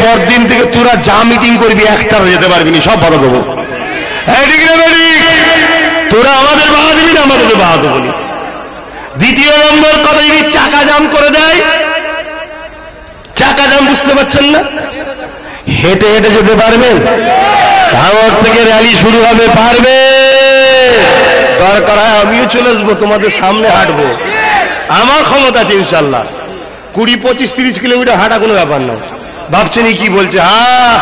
এরপর দিন থেকে তোরা যা মিটিং করবি একটাও যেতে পারবি না, সব বাধা দেবো। তোরা আমাদের বাধা দিবি না, আমাদের বাধা দেবো। দ্বিতীয় নম্বর কথা, যদি চাকা জাম করে দেয়, চাকা জাম বুঝতে পারছেন না, হেঁটে হেঁটে যেতে পারবেন? ভাঙড় থেকে র্যালি শুরু হবে, পারবে? দরকার হয় আমিও চলে আসবো, তোমাদের সামনে হাঁটবো, আমার ক্ষমতা আছে ইনশাল্লাহ। 20, 25, 30 কিলোমিটার হাঁটা কোনো ব্যাপার না। ভাবছেন কি বলছে? হ্যাঁ,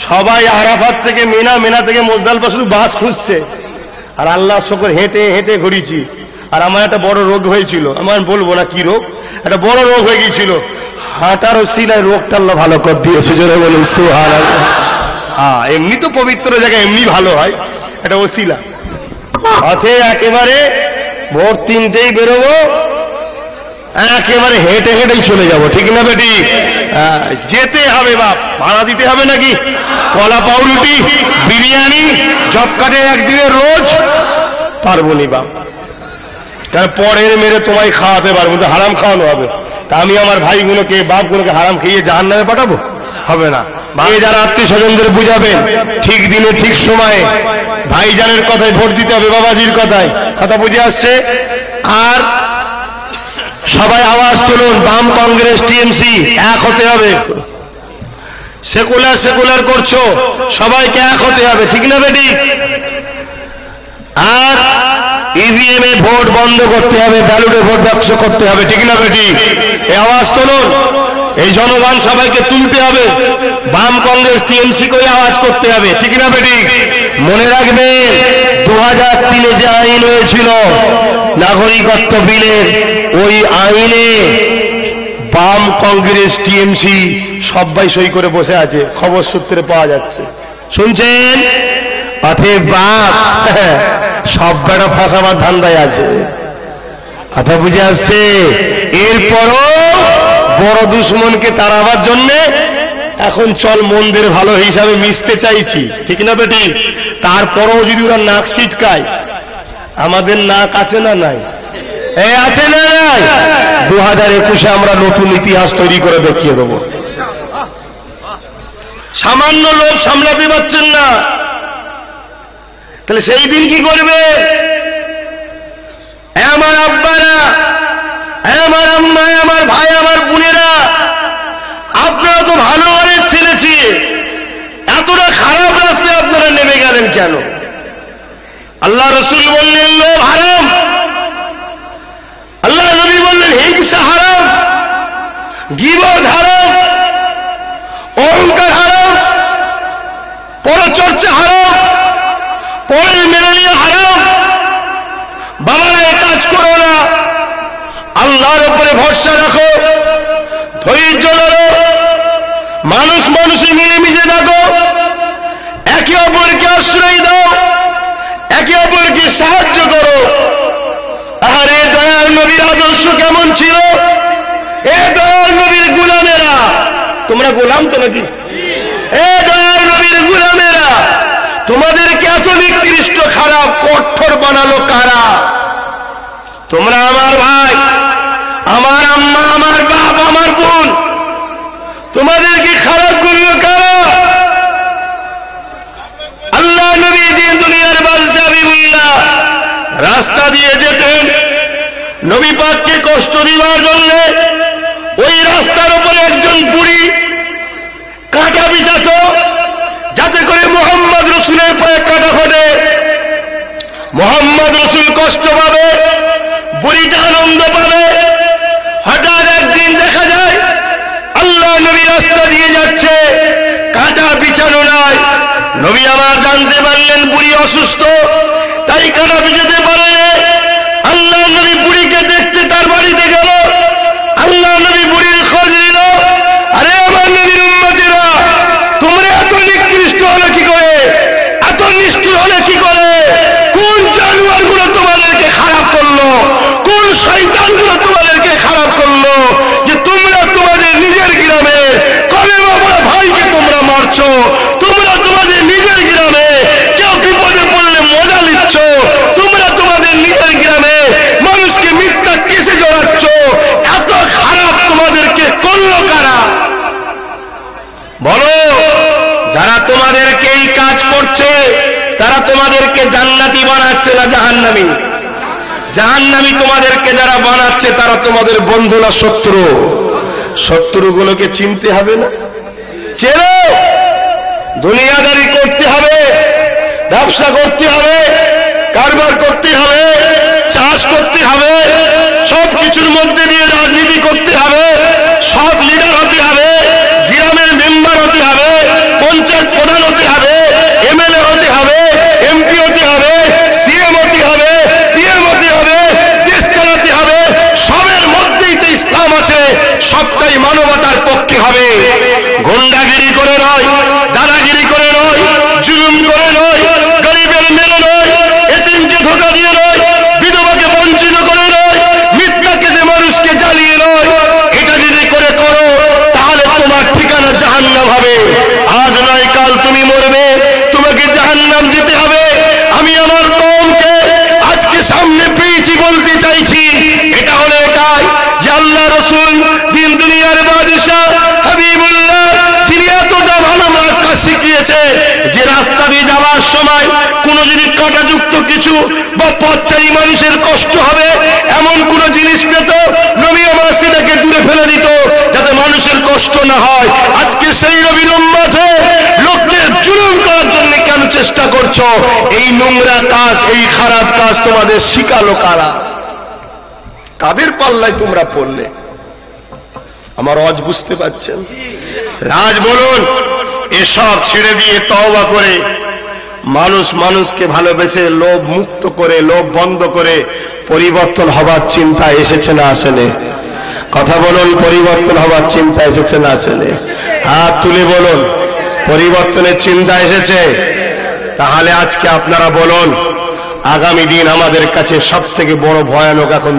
সবাই আরাফাত থেকে মিনা, মিনা থেকে মুজদালিফা শুধু বাস খুঁজছে, আর আল্লাহ শুকর হেঁটে হেঁটে ঘুরিয়েছি। আর আমার একটা বড় রোগ হয়েছিল, আমার বলবো না কি রোগ, একটা বড় রোগ হয়ে গিয়েছিল, হাঁটার ওসিলায় রোগটা আল্লাহ ভালো করে দিয়েছে। জোরে বলুন সুবহানাল্লাহ। হ্যাঁ, এমনি তো পবিত্র জায়গায় এমনি ভালো হয়, এটা ওসিলা আছে। একেবারে ভোর 3টেই বেরোবো, একেবারে হেঁটে হেঁটেই চলে যাব, ঠিক না বেটি? যেতে হবে বাপ, ভাড়া দিতে হবে নাকি? কলা পাউরুটি, বিরিয়ানি, জব কাটে একদিনের রোজ পারবো নি বাপ, কারণ পরের মেরে তোমায় খাওয়াতে পারবো তো, হারাম খাওয়ানো হবে। তা আমি আমার ভাইগুলোকে, বাপগুলোকে হারাম খাইয়ে জাহান্নামে পাঠাবো? হবে না। ভাই যারা আত্মীয় স্বজনদের বুঝাবেন, ঠিক দিনে ঠিক সময়ে ভাইজানের কথায় ভোট দিতে হবে, বাবাজির কথায়। কথা বুঝে আসছে? আর সবাই আওয়াজ তুলুন, বাম, কংগ্রেস, টিএমসি এক হতে হবে। সেকুলার সেকুলার করছো, সবাইকে এক হতে হবে, ঠিক না বেটি? আর ইভিএম এ ভোট বন্ধ করতে হবে, ব্যালটে ভোট বাক্স করতে হবে, ঠিক না বেটি? এই আওয়াজ তুলুন, এই জনগণ সবাইকে তুলতে হবে, বাম, কংগ্রেস, টিএমসি করে আওয়াজ করতে হবে, ঠিক না বেটি? মনে রাখবে 2003-এ যে আইন হয়েছিল নাগরিকত্ব বিলের, ওই আইনে বাম, কংগ্রেস, টিএমসি সবাই সই করে বসে আছে, খবর সূত্রে পাওয়া যাচ্ছে, শুনছেন? অতএব বাপ সব বেটা ফাঁসাবার ধান্দায় আছে, কথা বুঝে আসছে? এরপরও বড় দুশ্মনকে তাড়াবার জন্যে এখন চল মন্দির ভালো হিসাবে মিশতে চাইছি, ঠিক না বেটি? তারপরও যদি ওরা নাক ছিটকায়, আমাদের নাক আছে না নাই? এই আছে না নাই? 2021-এ আমরা নতুন ইতিহাস তৈরি করে দেখিয়ে দেবো। সামান্য লোভ সামলাতে পারছেন না, তাহলে সেই দিন কি করবে? আমার আব্বারা, আমার আম্মা, আমার ভাই, আমার বোনেরা, আপনারা তো ভালো ঘরের ছেলে ছিলেন, এতটা খারাপ রাস্তায় আপনারা নেমে গেলেন কেন? আল্লাহ রসুল বললেন লোভ হারাম, আল্লাহ নবী বললেন হিংসা হারাম, গীবত হারাম, অহংকার হারাম, পরচর্চা হারাম, পরের মেনে নিয়ে হারাম। বাবারা এই কাজ করো না, আল্লাহর উপরে ভরসা রাখো, ধৈর্য ধরো, মানুষ মানুষে মিলেমিশে থাকো, একে অপরকে আশ্রয় দাও, একে অপরকে সাহায্য করো। আরে দয়াল নবীর আদর্শ কেমন ছিল? এ দয়াল নবীর গোলামেরা, তোমরা গোলাম তো নাকি? এ দয়াল নবীর গোলামেরা, তোমাদেরকে এত নিকৃষ্ট খারাপ কঠোর বানালো কারা? তোমরা আমার ভাই, আমার আম্মা, আমার বাপ, আমার বোন, তোমাদেরকে খারাপ করলো কারা? আল্লাহ নবী দিন দুনিয়ার বাদশা হাবিবুল্লাহ রাস্তা দিয়ে যেতেন নবী পাককে কষ্ট দিবার জন্য, ওই রাস্তার উপরে একজন বুড়ি কাঁটা বিছাত, যাতে করে মোহাম্মদ রসুলের পায়ে কাঁটা ফোটে, মোহাম্মদ রসুল কষ্ট পাবে, বুড়িটা আনন্দ পাবে। হঠাৎ একদিন দেখা যায় আল্লাহ নবী রাস্তা দিয়ে যাচ্ছে, কাঁটা বিছানো নাই। নবী আমার জানতে পারলেন বুড়ি অসুস্থ, তাই কাঁটা বিছাতে পারেনি। আল্লাহ নবী বুড়িকে দেখতে তার বাড়িতে গেল, আল্লাহ নবী বুড়ির খোঁজ নিল। আরে আমার নবীর উম্মতেরা, তোমরা এত নিকৃষ্ট হলে কি করে, এত নিষ্ঠুর হলে কি করে? কোন জানোয়ার গুলো তোমাদেরকে খারাপ করলো, কোন শয়তান গুলো তোমাদেরকে খারাপ করলো, যে তোমরা তোমাদের নিজের গ্রামে কলেমা পড়া ভাইকে তোমরা মারছো, তোমরা তোমাদের নিজের গ্রামে কেউ বিপদে পড়লে মজা নিচ্ছ, তোমরা তোমাদের নিজের গ্রামে মানুষকে মিথ্যা কেসে জড়াচ্ছ, এত খারাপ তোমাদেরকে করলো কারা? করছে তারা তোমাদেরকে জান্নাতি বানাচ্ছে না জাহান্নামী? জাহান্নামী তোমাদেরকে যারা বানাচ্ছে তারা তোমাদের বন্ধু না শত্রু? শত্রুগুলোকে চিনতে হবে না? চেনো। দুনিয়াদারি করতে হবে, ব্যবসা করতে হবে, কারবার করতে হবে, চাষ করতে হবে, সব কিছুর মধ্যে দিয়ে রাজনীতি করতে হবে, সব লিডার হতে হবে, গ্রামের মেম্বার হতে হবে, পঞ্চায়েত প্রধান হতে হবে, এমএলএ হতে হবে, এমপি হতে হবে, সিএম হতে হবে, পিএম হতে হবে, দেশ চালাতে হবে। সবের মধ্যেই তো ইসলাম আছে, সবটাই মানবতার পক্ষে হবে। গুন্ডাগিরি করে নয়, দাদাগিরি করে নয়, জুলুম করে নয়, গরিবের মেরে নয়, এতিমকে ধোঁকা দিয়ে নয়, বিধবাকে বঞ্চিত করে নয়, মিথ্যাকে যে মানুষকে জ্বালিয়ে নয়। এটা যদি করে করো তাহলে তোমার ঠিকানা জাহান্নাম হবে। আজ নয় কাল তুমি মরবে, তোমাকে জাহান্নাম যেতে হবে। আমি আমার কওমকে আজকে সামনে পেয়েছি বলতে চাইছি, এটা হলো এটাই যে আল্লাহ রাসূল দিন দুনিয়ার বাদশা হাবিবুল্লাহ, যিনি এতটা ভালো কাজ শিখিয়েছে যে রাস্তা দিয়ে যাওয়ার সময় কোনো যদি কাঁটাযুক্ত কিছু বা পথচারী মানুষের কষ্ট হবে এমন কোন জিনিস পেত, নবী আমার সেটাকে দূরে ফেলে দিত যাতে মানুষের কষ্ট না হয়। আজকে সেই নবীর উম্মত লোককে জুলুম করার জন্য কেন চেষ্টা করছো? এই নোংরা কাজ, এই খারাপ কাজ তোমাদের শিখালো কারা? কাদের পাল্লায় তোমরা পড়লে? আমার আওয়াজ বুঝতে পারছেন? রাজ বলুন, এসব ছেড়ে দিয়ে তওবা করে মানুষ মানুষকে ভালোবেসে লোভ মুক্ত করে, লোভ বন্ধ করে পরিবর্তন হবার চিন্তা এসেছে না আসেনি? কথা বলুন, পরিবর্তন হবার চিন্তা এসেছে না আসেনি? হাত তুলে বলুন, পরিবর্তনের চিন্তা এসেছে। তাহলে আজকে আপনারা বলুন, আগামী দিন আমাদের কাছে সব থেকে বড় ভয়ানক এখন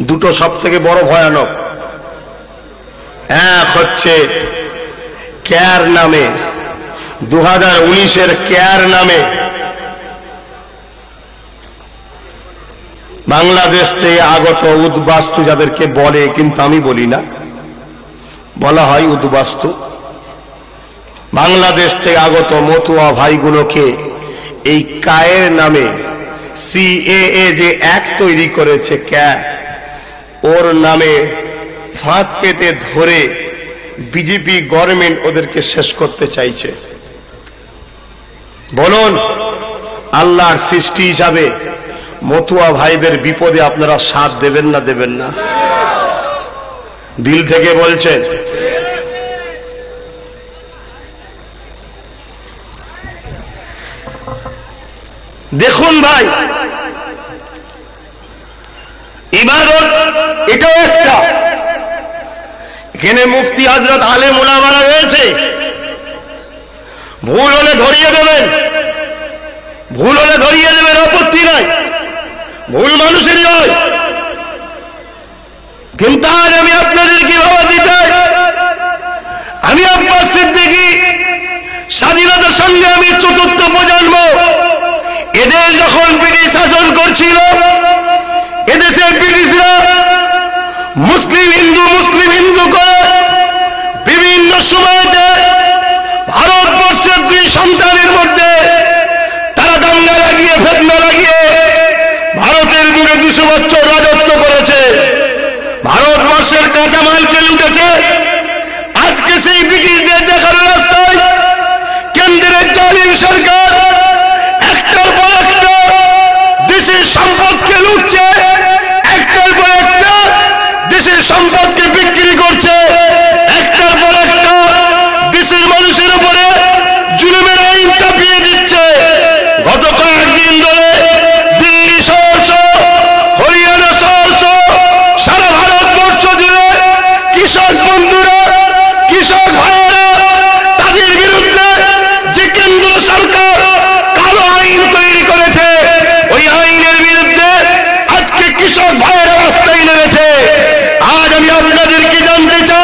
দুটো সব থেকে বড় ভয়ানক। এক হচ্ছে কেয়ার নামে, 2019-এর কেয়ার নামে বাংলাদেশ থেকে আগত উদ্বাস্তু, যাদেরকে বলে কিন্তু আমি বলি না, বলা হয় উদ্বাস্তু, বাংলাদেশ থেকে আগত মতুয়া ভাইগুলোকে এই কায়ের নামে সিএএ যে অ্যাক্ট তৈরি করেছে ক্যা, ওর নামে ফাঁদ পেতে ধরে বিজেপি গভর্নমেন্ট ওদেরকে শেষ করতে চাইছে। বলুন, আল্লাহর সৃষ্টি হিসাবে মতুয়া ভাইদের বিপদে আপনারা সাথ দেবেন না দেবেন না? দিল থেকে বলছেন? দেখুন ভাই, ইবাদত এটাও একটা। এখানে মুফতি হযরত আলেম উলামারা রয়েছে, ভুল হলে ধরিয়ে দেবেন, ভুল হলে ধরিয়ে দেবেন, আপত্তি নাই, ভুল মানুষেরই হয়। কিন্তু আজ আমি আপনাদের কি ভাবাতে চাই, আমি আব্বাস সিদ্দিকী, স্বাধীনতার সঙ্গে আমি চতুর্থ প্রজন্ম। এদেশ যখন ব্রিটিশ শাসন করছিল, এদেশের ব্রিটিশরা মুসলিম হিন্দু করে বিভিন্ন সময়তে ভারতবর্ষের দুই সন্তানের মধ্যে তারা দাঙ্গা লাগিয়ে, ফেতনা লাগিয়ে ভারতের বুকে 200 বছর রাজত্ব করেছে, ভারতবর্ষের কাঁচামালকে লুটেছে। আজকে সেই ব্রিটিশদের দেখার রাস্তায় কেন্দ্রের জালিম সরকার একটার পর একটা দেশের সম্পদকে লুটছে, একটার পর একটা দেশের সম্পদকে বিক্রি করছে, একটার পর একটা দেশের মানুষের উপরে জুলুমের আইন চাপিয়ে দিচ্ছে। গত কয়েকদিন ধরে দিল্লি সহ হরিয়ানা সহ সারা ভারতবর্ষ জুড়ে কৃষক বন্ধুরা, কৃষক ভাইয়েরা, তাদের বিরুদ্ধে যে কেন্দ্র সরকার কালো আইন তৈরি করেছে, ওই আইনের বিরুদ্ধে আজকে কৃষক ভাইয়েরা রাস্তায় নেমেছে। আজ আমি আপনাদেরকে জানতে চাই,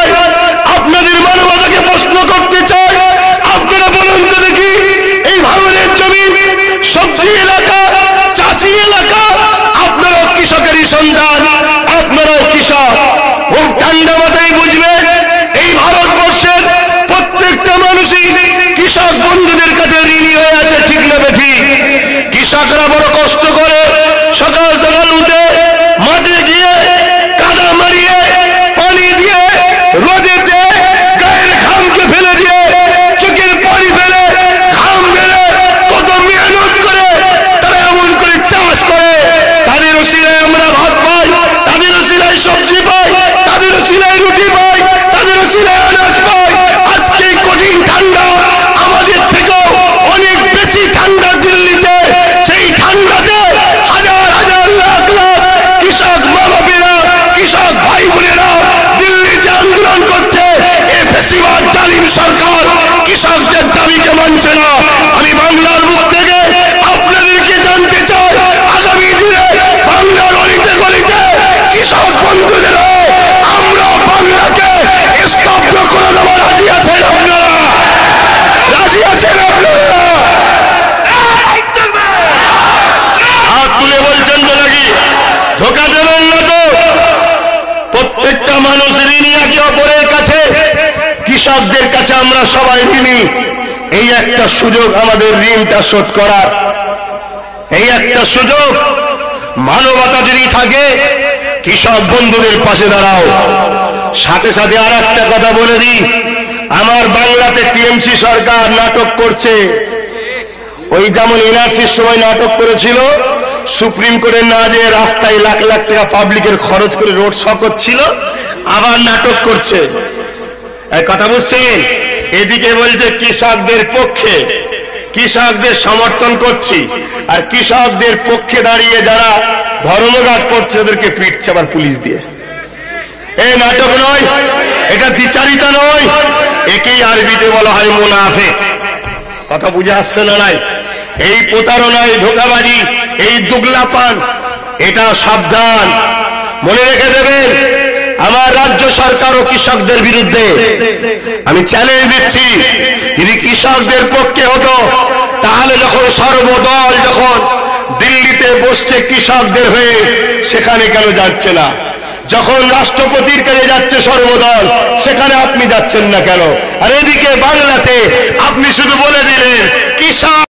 বড় কষ্ট করে সকাল সকাল উঠে মাঠে গিয়ে কাদা মারিয়ে পানি দিয়ে রোদেতে গায়ের ঘামকে ফেলে দিয়ে চোখের পানি ফেলে ঘাম ফেলে কত মেহনত করে তারা এমন করে চাষ করে। তাদের ওসিলায় আমরা ভাত পাই, তাদের ওসিলায় সবজি পাই, তাদের ওসিলায় রুটি পাই, তাদের ওসিলায় আনাজ পাই। আজকে কঠিন ঠান্ডা আমাদের থেকেও অনেক বেশি ঠান্ডা দিল্লিতে, সেই ঠান্ডাতে হাজার হাজার লাখ লাখ কৃষক মা বাপেরা, কৃষক ভাই বোনেরা দিল্লিতে আন্দোলন করছে। এই ফ্যাসিবাদ জালিম সরকার কৃষকদের দাবিকে মানছে না। আমি বাংলার মুখ থেকে আপনাদেরকে জানতে চাই, আগামী দিনে বাংলার অলিতে গলিতে কৃষক বন্ধুদের আমরা বাংলাকে স্তব্ধ করে দেওয়া রাজি আছেন আপনারা? রাজি আছেন আপনারা? হাত তুলে বলছেন তো নাকি? ধোকা দেবেন না তো? প্রত্যেকটা মানুষ ঋণী একে অপরের কাছে, কৃষকদের কাছে আমরা সবাই ঋণী। এই একটা সুযোগ আমাদের ঋণটা শোধ করার, এই একটা সুযোগ। মানবতা যদি থাকে কৃষক বন্ধুদের পাশে দাঁড়াও। সাথে সাথে আর একটা কথা বলে দিই, আমার বাংলাতে টিএমসি সরকার নাটক করছে। ওই যেমন এনআরসির সময় নাটক করেছিল, সুপ্রিম কোর্টের না যে রাস্তায় লাখ লাখ টাকা পাবলিকের খরচ করে রোড শো করছিল, আবার নাটক করছে। কথা বুঝছেন? এদিকে বলছে কৃষকদের পক্ষে, কৃষকদের সমর্থন করছি, আর কৃষকদের পক্ষে দাঁড়িয়ে যারা ধর্মঘট করছে ওদেরকে পিটছে আবার পুলিশ দিয়ে। এই নাটক নয়, এটা দ্বিচারিতা নয়, একেই আরবিতে বলা হয় মুনাফিক। কথা বুঝে আসছে না? নাই এই প্রতারণা, এই ধোঁকাবাজি, এই দুগলাপান, এটা সাবধান, মনে রেখে দেবেন। আমার রাজ্য সরকার ও কৃষকদের বিরুদ্ধে আমি চ্যালেঞ্জ দিচ্ছি, যদি কৃষকদের পক্ষে হতো তাহলে যখন সর্বদল যখন দিল্লিতে বসছে কৃষকদের হয়ে, সেখানে কেন যাচ্ছে না? যখন রাষ্ট্রপতির কাছে যাচ্ছে সর্বদল, সেখানে আপনি যাচ্ছেন না কেন? আর এদিকে বাংলাতে আপনি শুধু বলে দিলেন কৃষক